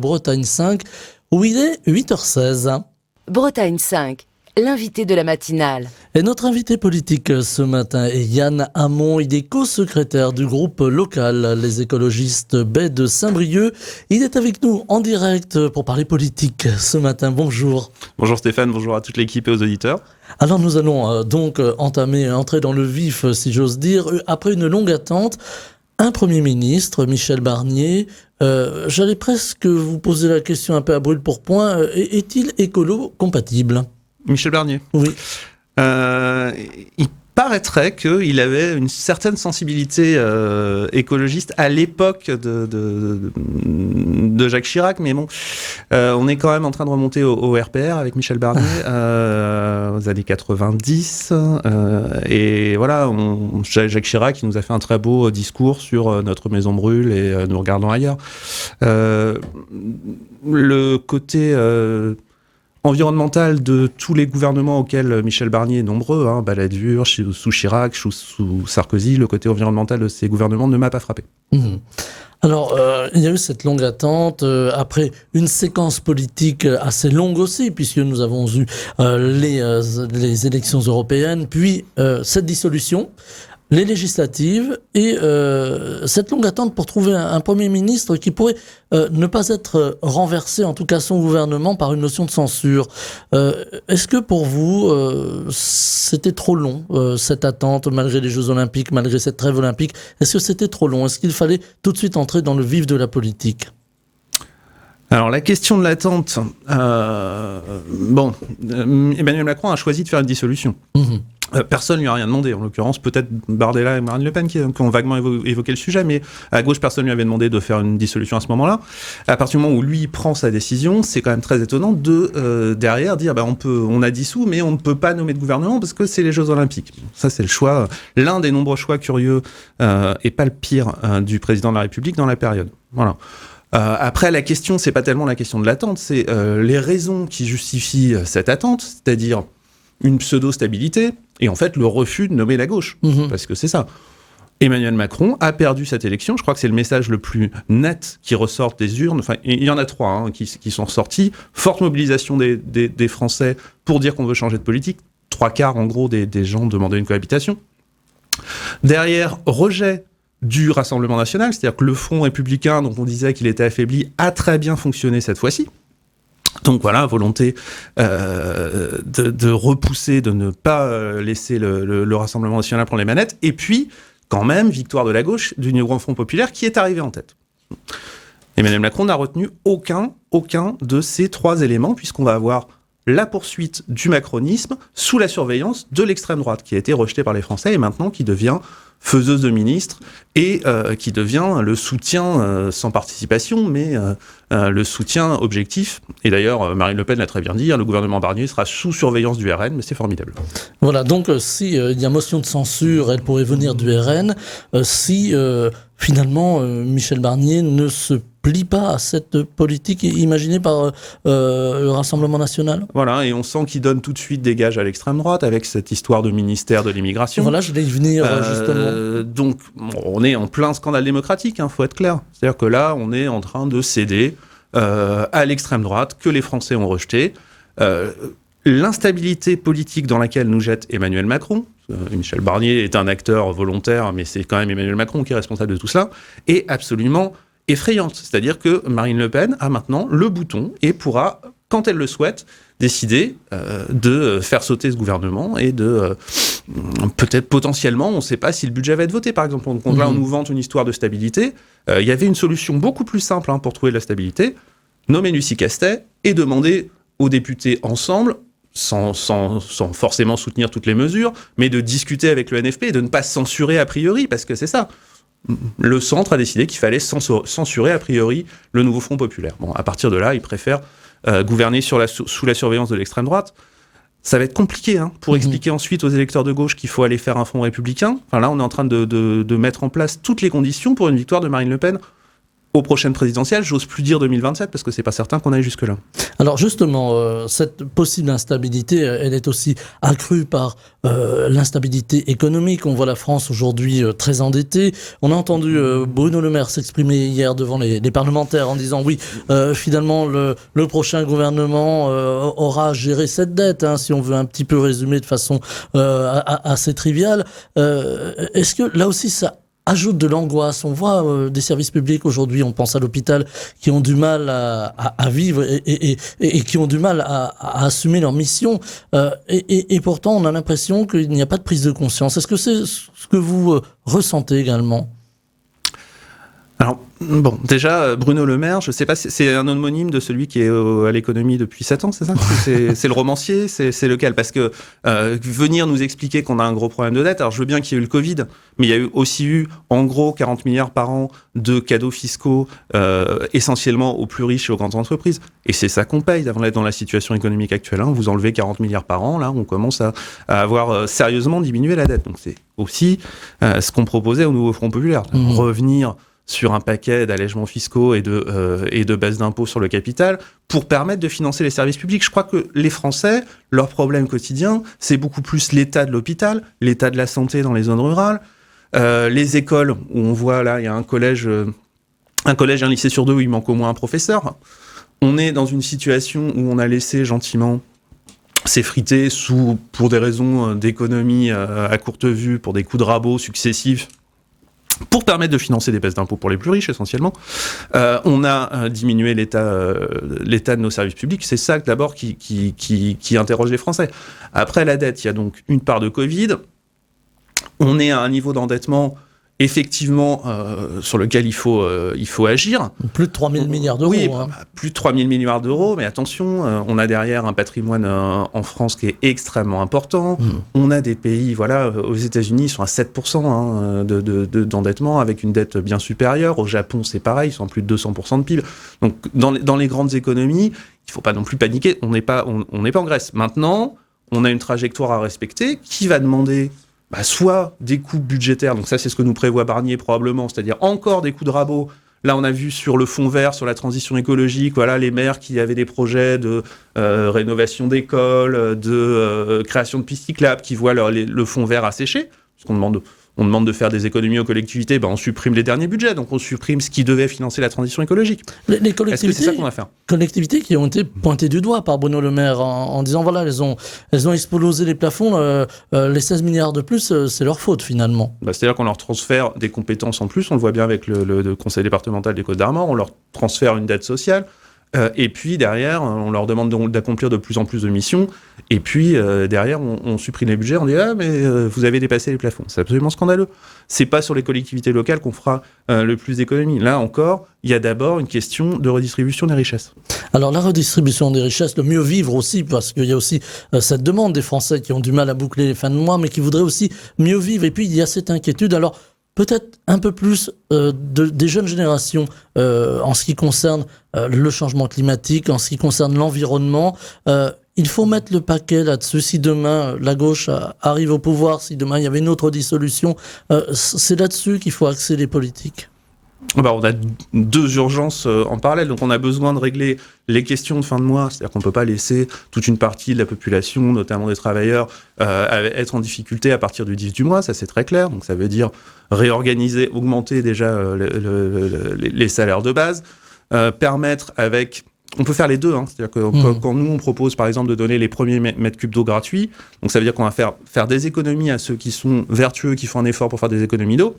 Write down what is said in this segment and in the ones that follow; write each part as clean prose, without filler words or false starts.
Bretagne 5, où il est 8h16. Bretagne 5, l'invité de la matinale. Et notre invité politique ce matin est Yann Hamon. Il est co-secrétaire du groupe local Les Écologistes Baie de Saint-Brieuc. Il est avec nous en direct pour parler politique ce matin. Bonjour. Bonjour Stéphane, bonjour à toute l'équipe et aux auditeurs. Alors nous allons donc entrer dans le vif, si j'ose dire, après une longue attente. Un Premier ministre, Michel Barnier, j'allais presque vous poser la question un peu à brûle pour point, est-il écolo-compatible ? Michel Barnier. Oui. Il paraîtrait qu'il avait une certaine sensibilité écologiste à l'époque de Jacques Chirac, mais bon, on est quand même en train de remonter au RPR avec Michel Barnier aux années 90. Et voilà, Jacques Chirac il nous a fait un très beau discours sur notre maison brûle et nous regardons ailleurs. Le côté environnemental de tous les gouvernements auxquels Michel Barnier est nombreux, Balladur, sous Chirac, sous Sarkozy, le côté environnemental de ces gouvernements ne m'a pas frappé. Mmh. Alors, il y a eu cette longue attente, après une séquence politique assez longue aussi, puisque nous avons eu les élections européennes, puis cette dissolution, les législatives, et cette longue attente pour trouver un Premier ministre qui pourrait ne pas être renversé, en tout cas son gouvernement, par une notion de censure. Est-ce que pour vous, c'était trop long, cette attente, malgré les Jeux Olympiques, malgré cette trêve olympique? Est-ce que c'était trop long? Est-ce qu'il fallait tout de suite entrer dans le vif de la politique? Alors la question de l'attente, Emmanuel Macron a choisi de faire une dissolution. Mmh. Personne ne lui a rien demandé, en l'occurrence peut-être Bardella et Marine Le Pen qui ont vaguement évoqué le sujet, mais à gauche personne ne lui avait demandé de faire une dissolution à ce moment-là. À partir du moment où lui prend sa décision, c'est quand même très étonnant de derrière dire on a dissous mais on ne peut pas nommer de gouvernement parce que c'est les Jeux Olympiques. Ça c'est le choix, l'un des nombreux choix curieux et pas le pire du président de la République dans la période. Voilà. Après, la question, c'est pas tellement la question de l'attente, c'est les raisons qui justifient cette attente, c'est-à-dire une pseudo-stabilité, et en fait le refus de nommer la gauche, parce que c'est ça. Emmanuel Macron a perdu cette élection, je crois que c'est le message le plus net qui ressort des urnes, enfin il y en a trois qui sont sortis, forte mobilisation des Français pour dire qu'on veut changer de politique, 3/4 en gros des gens demandaient une cohabitation. Derrière, rejet du Rassemblement national, c'est-à-dire que le Front républicain, dont on disait qu'il était affaibli, a très bien fonctionné cette fois-ci. Donc voilà, volonté de repousser, de ne pas laisser le Rassemblement national prendre les manettes, et puis quand même, victoire de la gauche, du Nouveau Front populaire qui est arrivé en tête. Emmanuel Macron n'a retenu aucun de ces trois éléments, puisqu'on va avoir la poursuite du macronisme sous la surveillance de l'extrême droite, qui a été rejetée par les Français et maintenant qui devient faiseuse de ministres et qui devient le soutien sans participation, mais le soutien objectif. Et d'ailleurs, Marine Le Pen l'a très bien dit, le gouvernement Barnier sera sous surveillance du RN, mais c'est formidable. Voilà, donc si il y a motion de censure, elle pourrait venir du RN, si finalement Michel Barnier ne se plie pas à cette politique imaginée par le Rassemblement national. Voilà, et on sent qu'il donne tout de suite des gages à l'extrême droite avec cette histoire de ministère de l'immigration. Voilà, je vais y venir justement. Donc, on est en plein scandale démocratique, faut être clair. C'est-à-dire que là, on est en train de céder à l'extrême droite que les Français ont rejeté. L'instabilité politique dans laquelle nous jette Emmanuel Macron, Michel Barnier est un acteur volontaire, mais c'est quand même Emmanuel Macron qui est responsable de tout cela, est absolument effrayante. C'est-à-dire que Marine Le Pen a maintenant le bouton et pourra, quand elle le souhaite, décider de faire sauter ce gouvernement et de peut-être potentiellement, on ne sait pas si le budget va être voté, par exemple. Donc là, on nous vante une histoire de stabilité. Il y avait une solution beaucoup plus simple pour trouver de la stabilité, nommer Lucie Castet et demander aux députés ensemble, sans forcément soutenir toutes les mesures, mais de discuter avec le NFP et de ne pas censurer a priori, parce que c'est ça. Le centre a décidé qu'il fallait censurer a priori le Nouveau Front populaire. Bon, à partir de là, il préfère gouverner sous la surveillance de l'extrême droite. Ça va être compliqué pour expliquer ensuite aux électeurs de gauche qu'il faut aller faire un front républicain. Enfin là, on est en train de mettre en place toutes les conditions pour une victoire de Marine Le Pen aux prochaines présidentielles. J'ose plus dire 2027 parce que c'est pas certain qu'on aille jusque-là. Alors justement, cette possible instabilité, elle est aussi accrue par l'instabilité économique. On voit la France aujourd'hui très endettée. On a entendu Bruno Le Maire s'exprimer hier devant les parlementaires en disant oui, finalement le prochain gouvernement aura géré cette dette, si on veut un petit peu résumer de façon assez triviale. Est-ce que là aussi ça ajoute de l'angoisse? On voit des services publics aujourd'hui, on pense à l'hôpital, qui ont du mal à vivre et qui ont du mal à assumer leur mission. Et pourtant, on a l'impression qu'il n'y a pas de prise de conscience. Est-ce que c'est ce que vous ressentez également? Alors, bon, déjà, Bruno Le Maire, je sais pas, c'est un homonyme de celui qui est à l'économie depuis 7 ans, c'est ça? C'est le romancier, c'est lequel? Parce que venir nous expliquer qu'on a un gros problème de dette, alors je veux bien qu'il y ait eu le Covid, mais il y a aussi eu, en gros, 40 milliards par an de cadeaux fiscaux, essentiellement aux plus riches et aux grandes entreprises. Et c'est ça qu'on paye dans la situation économique actuelle. Vous enlevez 40 milliards par an, là, on commence à avoir sérieusement diminué la dette. Donc c'est aussi ce qu'on proposait au nouveau Front Populaire. Revenir sur un paquet d'allègements fiscaux et de baisse d'impôts sur le capital pour permettre de financer les services publics. Je crois que les Français, leur problème quotidien, c'est beaucoup plus l'état de l'hôpital, l'état de la santé dans les zones rurales, les écoles où on voit là, il y a un collège et un lycée sur 2 où il manque au moins un professeur. On est dans une situation où on a laissé gentiment s'effriter pour des raisons d'économie à courte vue, pour des coups de rabot successifs, pour permettre de financer des baisses d'impôts pour les plus riches, essentiellement. On a diminué l'état de nos services publics. C'est ça, d'abord, qui interroge les Français. Après la dette, il y a donc une part de Covid. On est à un niveau d'endettement, effectivement, sur lequel il faut agir. Plus de 3 000 milliards d'euros. Oui, plus de 3 000 milliards d'euros, mais attention, on a derrière un patrimoine en France qui est extrêmement important. On a des pays, aux États-Unis, ils sont à 7% d'endettement, avec une dette bien supérieure. Au Japon, c'est pareil, ils sont à plus de 200% de PIB. Donc, dans les grandes économies, il ne faut pas non plus paniquer, on n'est pas en Grèce. Maintenant, on a une trajectoire à respecter qui va demander soit des coupes budgétaires, donc ça c'est ce que nous prévoit Barnier probablement, c'est-à-dire encore des coups de rabot. Là on a vu sur le fonds vert, sur la transition écologique, les maires qui avaient des projets de rénovation d'écoles, de création de pistes cyclables, qui voient le fonds vert assécher, parce qu'on demande de faire des économies aux collectivités, on supprime les derniers budgets, donc on supprime ce qui devait financer la transition écologique. Les collectivités, est-ce que c'est ça qu'on va faire? Collectivités qui ont été pointées du doigt par Bruno Le Maire en disant elles ont explosé les plafonds, les 16 milliards de plus, c'est leur faute finalement. C'est-à-dire qu'on leur transfère des compétences en plus, on le voit bien avec le conseil départemental des Côtes-d'Armor, on leur transfère une dette sociale. Et puis derrière, on leur demande d'accomplir de plus en plus de missions. Et puis derrière, on supprime les budgets. On dit mais vous avez dépassé les plafonds. C'est absolument scandaleux. C'est pas sur les collectivités locales qu'on fera le plus d'économies. Là encore, il y a d'abord une question de redistribution des richesses. Alors la redistribution des richesses, le mieux vivre aussi, parce qu'il y a aussi cette demande des Français qui ont du mal à boucler les fins de mois, mais qui voudraient aussi mieux vivre. Et puis il y a cette inquiétude. Alors peut-être un peu plus des jeunes générations en ce qui concerne le changement climatique, en ce qui concerne l'environnement. Il faut mettre le paquet là-dessus. Si demain la gauche arrive au pouvoir, si demain il y avait une autre dissolution, c'est là-dessus qu'il faut axer les politiques. On a 2 urgences en parallèle, donc on a besoin de régler les questions de fin de mois, c'est-à-dire qu'on ne peut pas laisser toute une partie de la population, notamment des travailleurs, être en difficulté à partir du 10 du mois, ça c'est très clair, donc ça veut dire réorganiser, augmenter déjà les salaires de base, permettre on peut faire les deux, c'est-à-dire que quand nous on propose par exemple de donner les premiers mètres cubes d'eau gratuits, donc ça veut dire qu'on va faire des économies à ceux qui sont vertueux, qui font un effort pour faire des économies d'eau.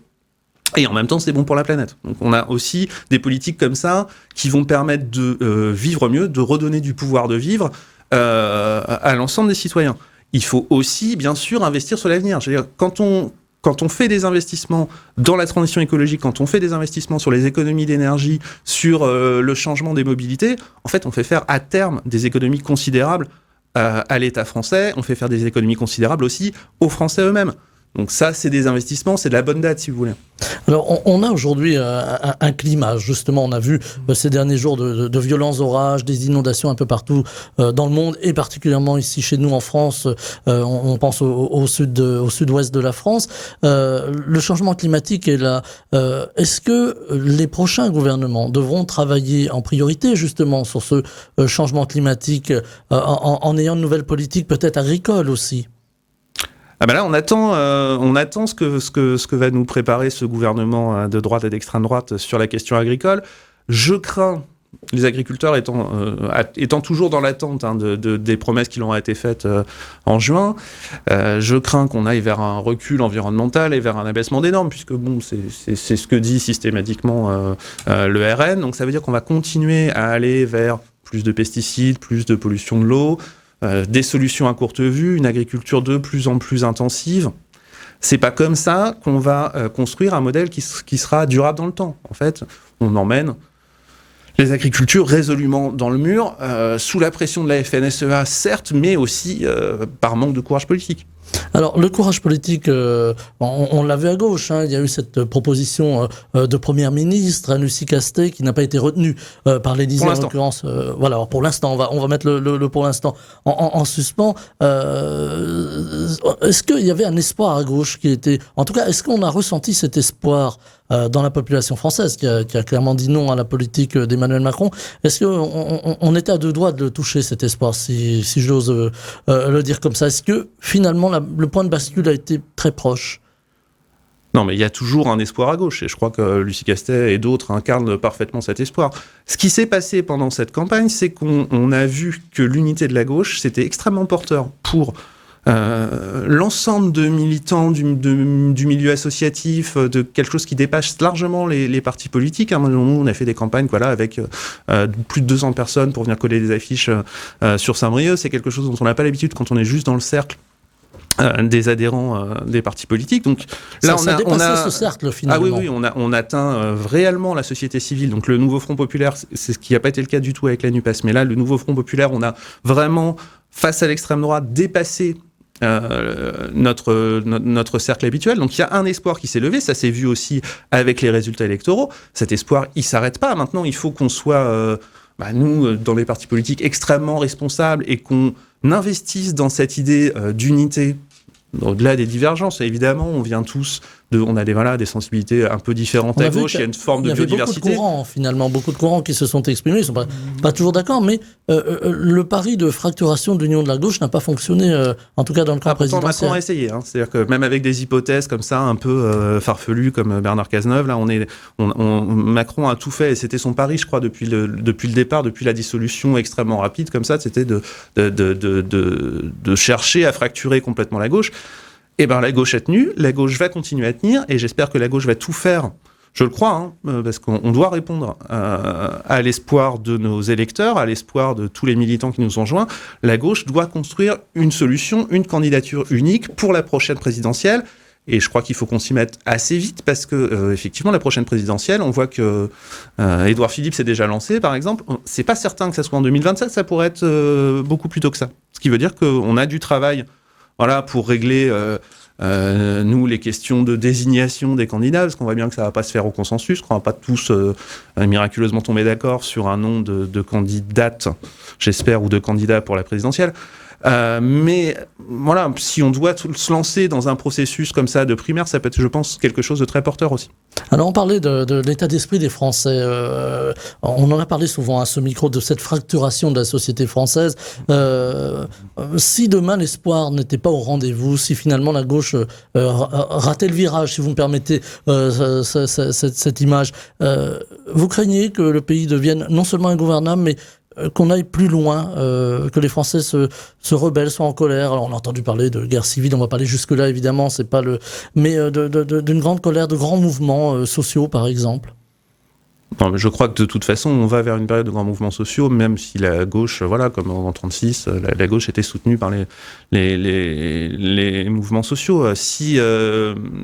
Et en même temps, c'est bon pour la planète. Donc, on a aussi des politiques comme ça qui vont permettre de vivre mieux, de redonner du pouvoir de vivre à l'ensemble des citoyens. Il faut aussi, bien sûr, investir sur l'avenir. Je veux dire, quand on fait des investissements dans la transition écologique, quand on fait des investissements sur les économies d'énergie, sur le changement des mobilités, en fait, on fait faire à terme des économies considérables à l'État français. On fait faire des économies considérables aussi aux Français eux-mêmes. Donc ça, c'est des investissements, c'est de la bonne date, si vous voulez. Alors, on a aujourd'hui un climat, justement, on a vu ces derniers jours de violents orages, des inondations un peu partout dans le monde, et particulièrement ici chez nous en France, on pense au sud-ouest de la France. Le changement climatique est là. Est-ce que les prochains gouvernements devront travailler en priorité, justement, sur ce changement climatique, en ayant une nouvelle politique peut-être agricole aussi ? Ah ben là, on attend ce que va nous préparer ce gouvernement de droite et d'extrême droite sur la question agricole. Je crains, les agriculteurs étant toujours dans l'attente des promesses qui leur ont été faites en juin, je crains qu'on aille vers un recul environnemental et vers un abaissement des normes, puisque bon, c'est ce que dit systématiquement le RN. Donc ça veut dire qu'on va continuer à aller vers plus de pesticides, plus de pollution de l'eau, des solutions à courte vue, une agriculture de plus en plus intensive. C'est pas comme ça qu'on va construire un modèle qui sera durable dans le temps. En fait, on emmène les agricultures résolument dans le mur, sous la pression de la FNSEA, certes, mais aussi par manque de courage politique. Alors, le courage politique, on l'a vu à gauche, hein, il y a eu cette proposition de première ministre, Lucie Castet, qui n'a pas été retenue par l'Élysée en l'occurrence. Voilà, alors pour l'instant, on va mettre le pour l'instant en suspens. Est-ce qu'il y avait un espoir à gauche qui était... En tout cas, est-ce qu'on a ressenti cet espoir dans la population française qui a clairement dit non à la politique d'Emmanuel Macron? Est-ce qu'on était à deux doigts de le toucher, cet espoir, si j'ose le dire comme ça? Est-ce que finalement le point de bascule a été très proche? Non, mais il y a toujours un espoir à gauche, et je crois que Lucie Castet et d'autres incarnent parfaitement cet espoir. Ce qui s'est passé pendant cette campagne, c'est qu'on a vu que l'unité de la gauche, c'était extrêmement porteur pour l'ensemble de militants du milieu associatif, de quelque chose qui dépasse largement les partis politiques. À un moment, on a fait des campagnes avec plus de 200 personnes pour venir coller des affiches sur Saint-Brieuc. C'est quelque chose dont on n'a pas l'habitude quand on est juste dans le cercle des adhérents des partis politiques. Donc là, on a ce cercle finalement. Ah oui, on atteint réellement la société civile. Donc le nouveau Front populaire, c'est ce qui n'a pas été le cas du tout avec la NUPES. Mais là, le nouveau Front populaire, on a vraiment, face à l'extrême droite, dépassé notre cercle habituel. Donc il y a un espoir qui s'est levé, ça s'est vu aussi avec les résultats électoraux. Cet espoir, il s'arrête pas. Maintenant, il faut qu'on soit, nous, dans les partis politiques, extrêmement responsables et qu'on investisse dans cette idée d'unité. Au-delà des divergences, évidemment, on vient tous on a des sensibilités un peu différentes à gauche, il y a une forme de biodiversité. Il y avait beaucoup de courants qui se sont exprimés, ils ne sont pas toujours d'accord, mais le pari de fracturation de l'union de la gauche n'a pas fonctionné, en tout cas dans le camp présidentiel. Macron a essayé, c'est-à-dire que même avec des hypothèses comme ça, un peu farfelues, comme Bernard Cazeneuve, là, Macron a tout fait, et c'était son pari, je crois, depuis le départ, depuis la dissolution extrêmement rapide, comme ça, c'était de chercher à fracturer complètement la gauche. Eh bien, la gauche a tenu, la gauche va continuer à tenir, et j'espère que la gauche va tout faire, je le crois, parce qu'on doit répondre à l'espoir de nos électeurs, à l'espoir de tous les militants qui nous ont joints. La gauche doit construire une solution, une candidature unique pour la prochaine présidentielle, et je crois qu'il faut qu'on s'y mette assez vite, parce que effectivement, la prochaine présidentielle, on voit que Édouard Philippe s'est déjà lancé, par exemple. C'est pas certain que ça soit en 2027, ça pourrait être beaucoup plus tôt que ça. Ce qui veut dire qu'on a du travail. Voilà, pour régler, nous, les questions de désignation des candidats, parce qu'on voit bien que ça ne va pas se faire au consensus, qu'on ne va pas tous miraculeusement tomber d'accord sur un nom de candidate, j'espère, ou de candidat pour la présidentielle. Mais voilà, si on doit se lancer dans un processus comme ça de primaire, ça peut être, je pense, quelque chose de très porteur aussi. Alors on parlait de l'état d'esprit des Français, on en a parlé souvent à ce micro de cette fracturation de la société française. Si demain l'espoir n'était pas au rendez-vous, si finalement la gauche ratait le virage, si vous me permettez cette image, vous craignez que le pays devienne non seulement ingouvernable, mais qu'on aille plus loin, que les Français se rebellent, soient en colère. Alors on a entendu parler de guerre civile, on va pas aller jusque-là évidemment, c'est pas mais d'une grande colère, de grands mouvements sociaux par exemple. Non, mais je crois que de toute façon, on va vers une période de grands mouvements sociaux, même si la gauche, voilà, comme en 1936, la gauche était soutenue par les mouvements sociaux. Si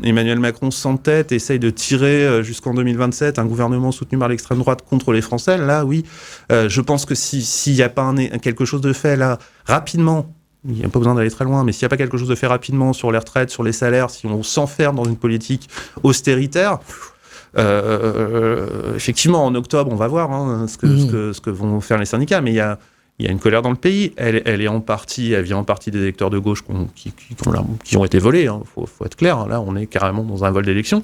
Emmanuel Macron s'entête, essaye de tirer jusqu'en 2027 un gouvernement soutenu par l'extrême droite contre les Français, là, oui, je pense que s'il n'y a pas quelque chose de fait là rapidement il n'y a pas besoin d'aller très loin, mais s'il n'y a pas quelque chose de fait rapidement sur les retraites, sur les salaires, si on s'enferme dans une politique austéritaire, effectivement, en octobre, on va voir ce que vont faire les syndicats, mais il y a une colère dans le pays. Elle vient en partie des électeurs de gauche qui ont été volés. Faut être clair. Là, on est carrément dans un vol d'élection.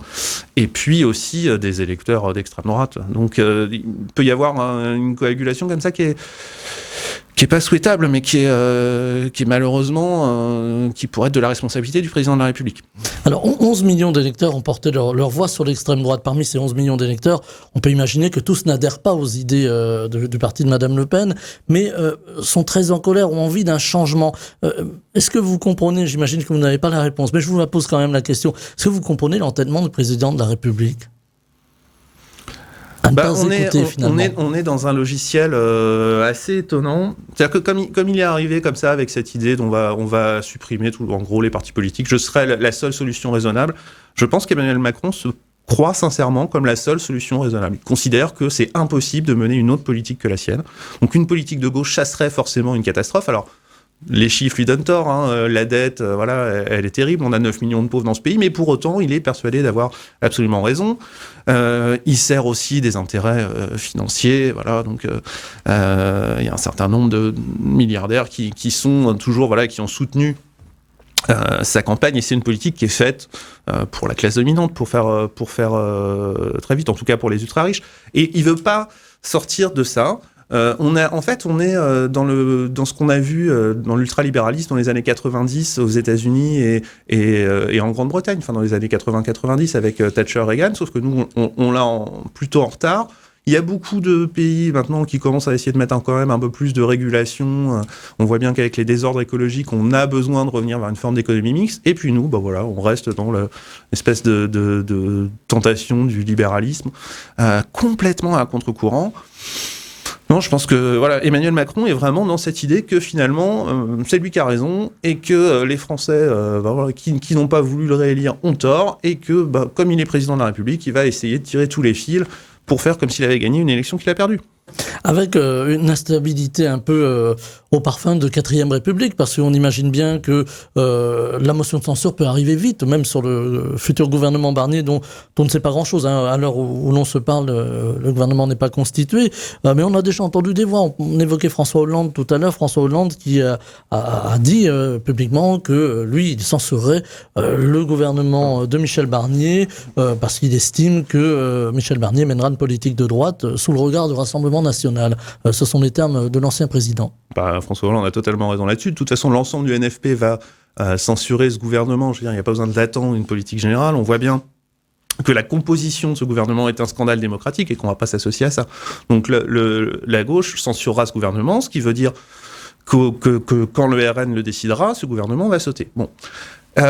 Et puis aussi des électeurs d'extrême droite. Donc, il peut y avoir une coagulation comme ça qui est pas souhaitable, mais qui est malheureusement qui pourrait être de la responsabilité du président de la République. Alors, 11 millions d'électeurs ont porté leur voix sur l'extrême droite. Parmi ces 11 millions d'électeurs, on peut imaginer que tous n'adhèrent pas aux idées du parti de Madame Le Pen, mais sont très en colère, ont envie d'un changement. Est-ce que vous comprenez, j'imagine que vous n'avez pas la réponse, mais je vous la pose quand même la question, est-ce que vous comprenez l'entêtement du président de la République ? On est dans un logiciel assez étonnant. C'est-à-dire que comme il est arrivé comme ça avec cette idée on va supprimer en gros les partis politiques, je serais la seule solution raisonnable. Je pense qu'Emmanuel Macron se croit sincèrement comme la seule solution raisonnable. Il considère que c'est impossible de mener une autre politique que la sienne. Donc une politique de gauche chasserait forcément une catastrophe. Alors les chiffres lui donnent tort, la dette, elle est terrible, on a 9 millions de pauvres dans ce pays, mais pour autant, il est persuadé d'avoir absolument raison. Il sert aussi des intérêts financiers, donc il y a un certain nombre de milliardaires qui sont toujours, qui ont soutenu sa campagne, et c'est une politique qui est faite pour la classe dominante, pour faire très vite, en tout cas pour les ultra-riches, et il veut pas sortir de ça. On est dans ce qu'on a vu dans l'ultralibéralisme dans les années 90 aux États-Unis et en Grande-Bretagne, dans les années 80-90 avec Thatcher et Reagan, sauf que nous on l'a plutôt en retard. Il y a beaucoup de pays maintenant qui commencent à essayer de mettre quand même un peu plus de régulation. On voit bien qu'avec les désordres écologiques, on a besoin de revenir vers une forme d'économie mixte. Et puis nous, on reste dans l'espèce de tentation du libéralisme complètement à contre-courant. Non, je pense que Emmanuel Macron est vraiment dans cette idée que finalement c'est lui qui a raison et que les Français qui n'ont pas voulu le réélire ont tort et que comme il est président de la République, il va essayer de tirer tous les fils pour faire comme s'il avait gagné une élection qu'il a perdue. Avec une instabilité un peu au parfum de 4ème République, parce qu'on imagine bien que la motion de censure peut arriver vite, même sur le futur gouvernement Barnier, dont on ne sait pas grand-chose. À l'heure où l'on se parle, le gouvernement n'est pas constitué, mais on a déjà entendu des voix. On évoquait François Hollande tout à l'heure, François Hollande qui a dit publiquement que lui, il censurerait le gouvernement de Michel Barnier, parce qu'il estime que Michel Barnier mènera une politique de droite sous le regard du Rassemblement national. Ce sont les termes de l'ancien président. François Hollande a totalement raison là-dessus. De toute façon, l'ensemble du NFP va censurer ce gouvernement. Je veux dire, il n'y a pas besoin d'attendre une politique générale. On voit bien que la composition de ce gouvernement est un scandale démocratique et qu'on ne va pas s'associer à ça. Donc la gauche censurera ce gouvernement, ce qui veut dire que quand le RN le décidera, ce gouvernement va sauter. Bon.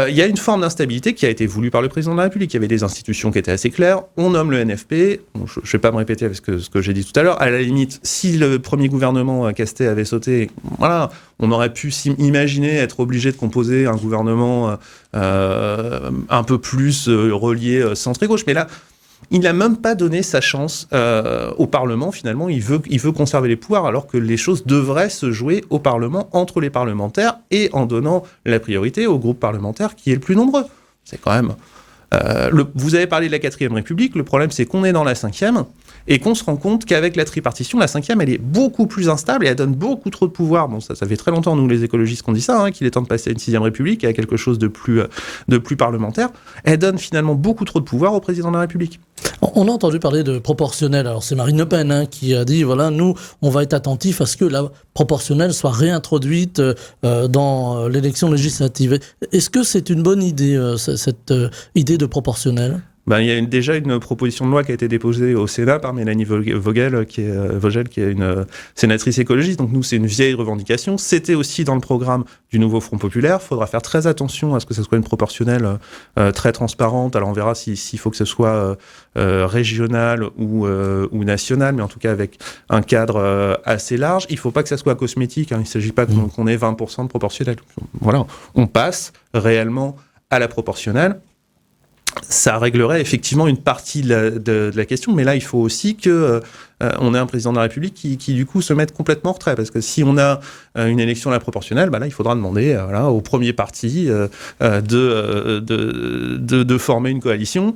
Il y a une forme d'instabilité qui a été voulue par le président de la République. Il y avait des institutions qui étaient assez claires. On nomme le NFP. Bon, je ne vais pas me répéter avec ce que j'ai dit tout à l'heure. À la limite, si le premier gouvernement Castet avait sauté, on aurait pu s'imaginer être obligé de composer un gouvernement un peu plus relié centre-gauche. Mais là, il n'a même pas donné sa chance au Parlement, finalement. Il veut conserver les pouvoirs, alors que les choses devraient se jouer au Parlement, entre les parlementaires, et en donnant la priorité au groupe parlementaire qui est le plus nombreux. C'est quand même... vous avez parlé de la 4ème République, le problème c'est qu'on est dans la 5e, et qu'on se rend compte qu'avec la tripartition, la 5e, elle est beaucoup plus instable et elle donne beaucoup trop de pouvoir. Bon, ça fait très longtemps, nous les écologistes, qu'on dit ça, qu'il est temps de passer à une 6e République et à quelque chose de plus parlementaire. Elle donne finalement beaucoup trop de pouvoir au président de la République. On a entendu parler de proportionnel. Alors c'est Marine Le Pen qui a dit, nous, on va être attentifs à ce que la proportionnelle soit réintroduite dans l'élection législative. Est-ce que c'est une bonne idée, cette idée de proportionnelle ? Il y a déjà une proposition de loi qui a été déposée au Sénat par Mélanie Vogel, qui est une sénatrice écologiste. Donc nous, c'est une vieille revendication. C'était aussi dans le programme du nouveau Front populaire. Il faudra faire très attention à ce que ce soit une proportionnelle très transparente. Alors on verra s'il faut que ce soit régional ou national, mais en tout cas avec un cadre assez large. Il ne faut pas que ça soit cosmétique. Il ne s'agit pas qu'on ait 20% de proportionnel. Voilà, on passe réellement à la proportionnelle. ça réglerait effectivement une partie de la question, mais là, il faut aussi que on ait un président de la République qui du coup, se mette complètement en retrait. Parce que si on a une élection à la proportionnelle, là, il faudra demander au premier parti de former une coalition.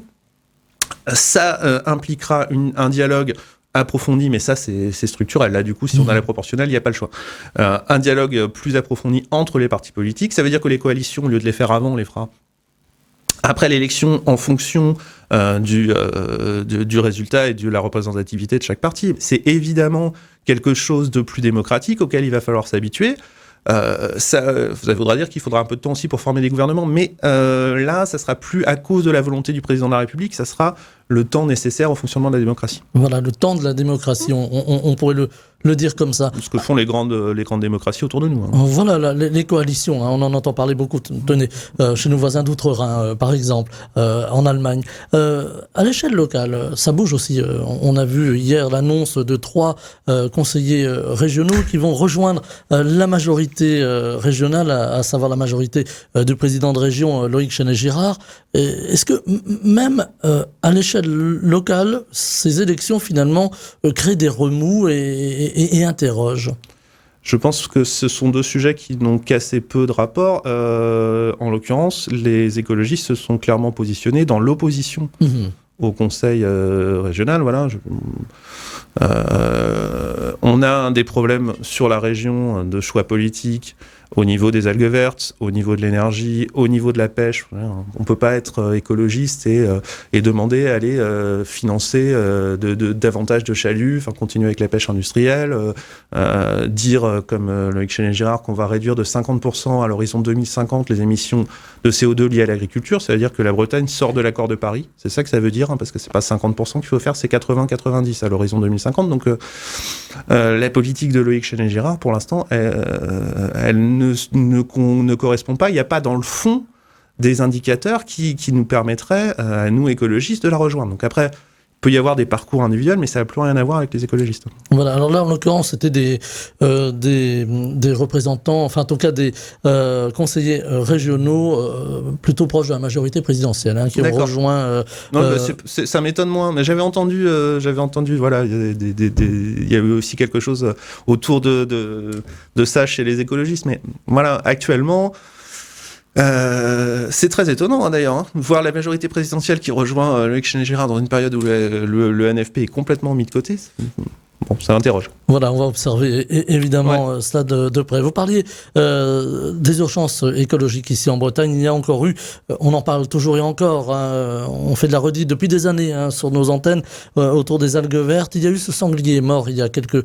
Ça impliquera un dialogue approfondi, mais ça, c'est structurel. Là, du coup, si on a la proportionnelle, il n'y a pas le chois. Un dialogue plus approfondi entre les partis politiques. Ça veut dire que les coalitions, au lieu de les faire avant, on les fera après l'élection, en fonction du résultat et de la représentativité de chaque parti. C'est évidemment quelque chose de plus démocratique auquel il va falloir s'habituer. Ça voudra dire qu'il faudra un peu de temps aussi pour former des gouvernements, mais là, ça sera plus à cause de la volonté du président de la République, ça sera le temps nécessaire au fonctionnement de la démocratie. Voilà, le temps de la démocratie, on pourrait le dire comme ça. Ce que font les grandes démocraties autour de nous. Voilà, les coalitions, on en entend parler beaucoup. Tenez, chez nos voisins d'outre-Rhin, par exemple, en Allemagne. À l'échelle locale, ça bouge aussi. On a vu hier l'annonce de 3 conseillers régionaux qui vont rejoindre la majorité régionale, à savoir la majorité du président de région, Loïc Chenet-Girard. Est-ce que même à l'échelle locale, ces élections finalement créent des remous et interrogent? Je pense que ce sont 2 sujets qui n'ont qu'assez peu de rapport. En l'occurrence, les écologistes se sont clairement positionnés dans l'opposition au conseil régional. Voilà. On a des problèmes sur la région de choix politiques au niveau des algues vertes, au niveau de l'énergie, au niveau de la pêche. On ne peut pas être écologiste et demander à aller financer davantage de chaluts, enfin continuer avec la pêche industrielle, dire comme Loïc Chenet-Girard qu'on va réduire de 50% à l'horizon 2050 les émissions de CO2 liées à l'agriculture. Ça veut dire que la Bretagne sort de l'accord de Paris. C'est ça que ça veut dire, parce que c'est pas 50% qu'il faut faire, c'est 80-90 à l'horizon 2050. Donc la politique de Loïc Chenet-Girard, pour l'instant, elle ne correspond pas. Il n'y a pas dans le fond des indicateurs qui nous permettraient, à nous écologistes, de la rejoindre. Donc après, il peut y avoir des parcours individuels, mais ça n'a plus rien à voir avec les écologistes. Voilà, alors là, en l'occurrence, c'était des représentants, enfin en tout cas des conseillers régionaux plutôt proches de la majorité présidentielle, qui ont rejoint... ça m'étonne moins, mais j'avais entendu, voilà, il y a eu aussi quelque chose autour de ça chez les écologistes, mais voilà, actuellement... c'est très étonnant d'ailleurs, voir la majorité présidentielle qui rejoint Loïc Chenet-Girard dans une période où le NFP est complètement mis de côté. Bon, ça interroge. Voilà, on va observer évidemment cela de près. Vous parliez des urgences écologiques ici en Bretagne. Il y a encore eu, on en parle toujours et encore, on fait de la redite depuis des années sur nos antennes autour des algues vertes. Il y a eu ce sanglier mort il y a quelques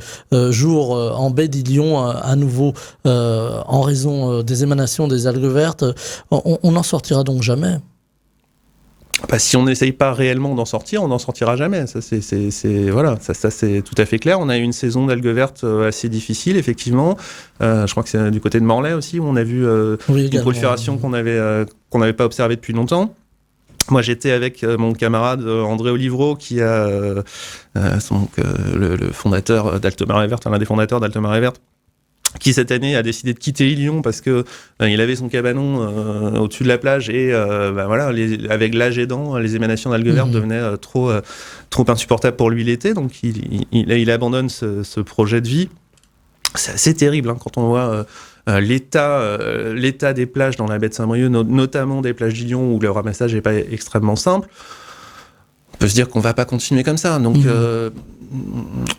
jours en baie d'Ilion, à nouveau en raison des émanations des algues vertes. On n'en sortira donc jamais. Si on n'essaye pas réellement d'en sortir, on n'en sortira jamais. Ça, c'est tout à fait clair. On a eu une saison d'algues vertes assez difficile, effectivement. Je crois que c'est du côté de Morlaix aussi, où on a vu une prolifération qu'on n'avait pas observée depuis longtemps. Moi, j'étais avec mon camarade André Olivreau, qui a le fondateur d'Alte Marée Verte, l'un des fondateurs d'Alte Marée Verte, qui cette année a décidé de quitter Ilion parce que il avait son cabanon au-dessus de la plage et avec l'âge aidant, les émanations d'algues vertes devenaient trop insupportables pour lui l'été, donc il abandonne ce projet de vie. C'est assez terrible quand on voit l'état des plages dans la baie de Saint-Brieuc, notamment des plages d'Ilion où le ramassage n'est pas extrêmement simple. On peut se dire qu'on ne va pas continuer comme ça. Donc,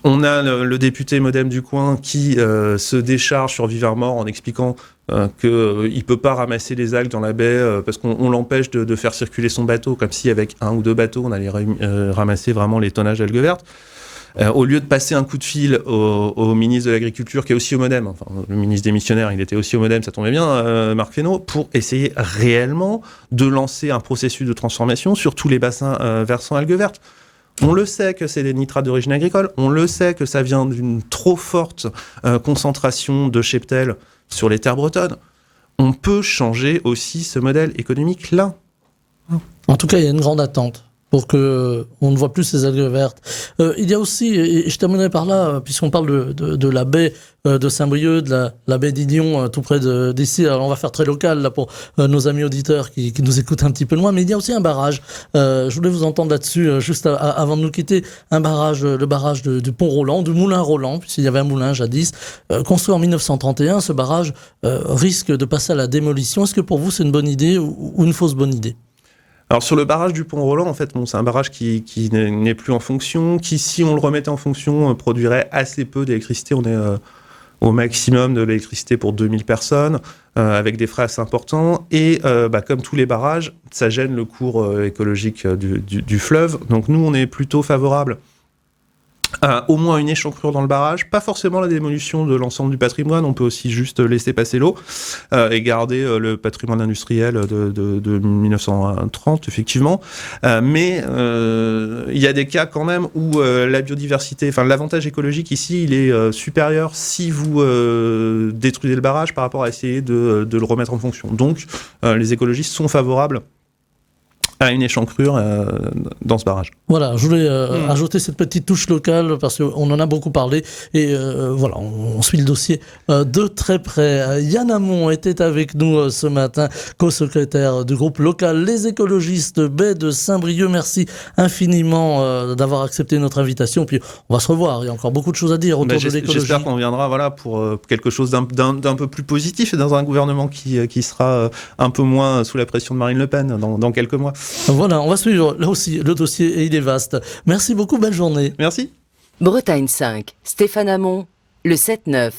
on a le député Modem du coin qui se décharge sur Vivard-Mort en expliquant qu'il ne peut pas ramasser les algues dans la baie parce qu'on l'empêche de faire circuler son bateau, comme si avec 1 ou 2 bateaux, on allait ramasser vraiment les tonnages d'algues vertes. Au lieu de passer un coup de fil au ministre de l'Agriculture, qui est aussi au Modem, enfin, le ministre démissionnaire, il était aussi au Modem, ça tombait bien, Marc Fesneau, pour essayer réellement de lancer un processus de transformation sur tous les bassins versant algues vertes. On le sait que c'est des nitrates d'origine agricole, on le sait que ça vient d'une trop forte concentration de cheptel sur les terres bretonnes. On peut changer aussi ce modèle économique-là. En tout cas, il y a une grande attente. pour que on ne voit plus ces algues vertes. Il y a aussi, et je terminerai par là, puisqu'on parle de la baie de Saint-Brieuc, de la baie d'Ignon, tout près d'ici. Alors on va faire très local là pour nos amis auditeurs qui nous écoutent un petit peu loin, mais il y a aussi un barrage. Je voulais vous entendre là-dessus, juste avant de nous quitter, un barrage, le barrage du pont Roland, du moulin Roland, puisqu'il y avait un moulin jadis, construit en 1931. Ce barrage risque de passer à la démolition. Est-ce que pour vous c'est une bonne idée ou une fausse bonne idée? Alors sur le barrage du pont Roland, en fait, c'est un barrage qui n'est plus en fonction, qui, si on le remettait en fonction, produirait assez peu d'électricité. On est au maximum de l'électricité pour 2000 personnes, avec des frais assez importants. Et comme tous les barrages, ça gêne le cours écologique du fleuve. Donc nous, on est plutôt favorable au moins une échancrure dans le barrage, pas forcément la démolition de l'ensemble du patrimoine, on peut aussi juste laisser passer l'eau et garder le patrimoine industriel de 1930, effectivement. Mais il y a des cas quand même où la biodiversité, enfin l'avantage écologique ici, il est supérieur si vous détruisez le barrage par rapport à essayer de le remettre en fonction. Donc les écologistes sont favorables à une échancrure dans ce barrage. Voilà, je voulais ajouter cette petite touche locale parce qu'on en a beaucoup parlé et voilà, on suit le dossier de très près. Yann Hamon était avec nous ce matin, co-secrétaire du groupe local Les Écologistes Baie de Saint-Brieuc. Merci infiniment d'avoir accepté notre invitation. Puis on va se revoir, il y a encore beaucoup de choses à dire autour de l'écologie. J'espère qu'on viendra pour quelque chose d'un peu plus positif et dans un gouvernement qui sera un peu moins sous la pression de Marine Le Pen dans quelques mois. Voilà, on va suivre là aussi le dossier et il est vaste. Merci beaucoup, belle journée. Merci. Bretagne 5, Stéphane Hamon, le 7-9.